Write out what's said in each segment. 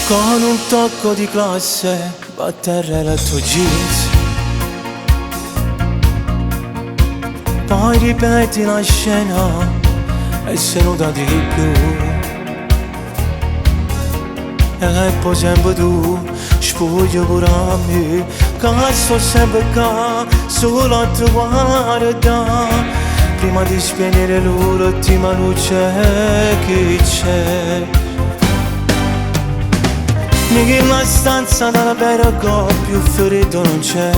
Con un tocco di classe va a terra il tuo jeans. Poi ripeti la scena e se nuda di più. E poi sempre tu sfuggi pure a me, che sto sempre qua solo a te guarda. Prima di spegnere l'ultima luce che c'è. Nella stanza dalla vera più ferito non c'è.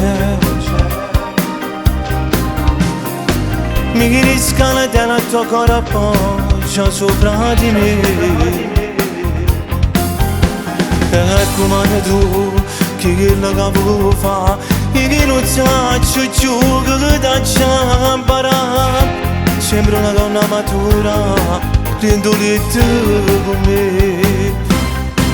Mi chiedi scala della tua cuore appoggia sopra di me. E come tu, che la capo fa, che non saccio giù che da ciambara. Sembra una donna matura, rindoletta con me.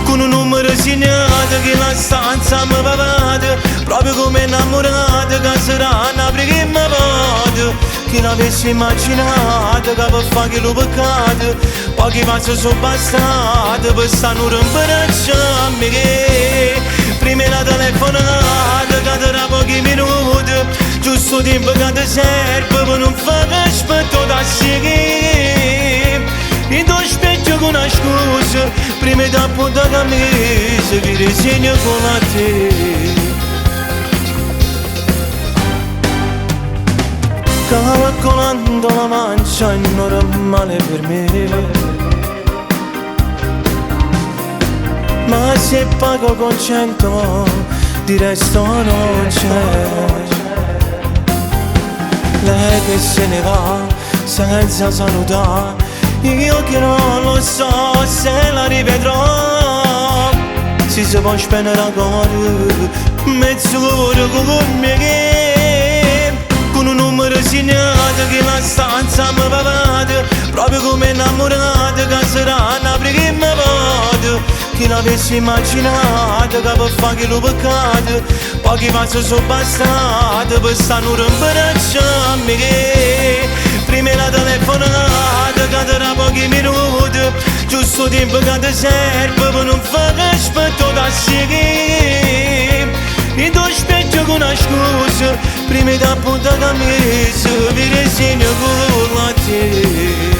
Con un numero segnato che la stanza mi pavate, proprio come innamorata che sarà una prima mi vado. Chi l'avesse immaginato che per fare che lo peccato, pochi passi sono bastati per stare un rimbracciarmi. Che prima la telefonata che tra pochi minuti, giusto tempo che ti serve per non fare aspetto da seguire. In tuo specchio con una scusa, prima da punta camisa, vi disegno con la te. Calcolando la mancia è normale per me, ma se pago con 100 di resto non c'è. Lei che se ne va senza salutare, io che non lo so se la rivedrò. Si può spendere ancora mezz'ora con me, che con un numero segnato che la stanza mi pavate, proprio come innamorata che sarà una prima mi vado. Chi l'avesse immaginato che per fare che lo peccato, pochi passi sono bastati per stare un rimbracciarmi. Che prima la telefonata che tra pochi minuti, giusto tempo che ti serve per non fare aspetto da seguire. In tuo specchio con una scusa, prima da punta camisa, vi disegno con la te.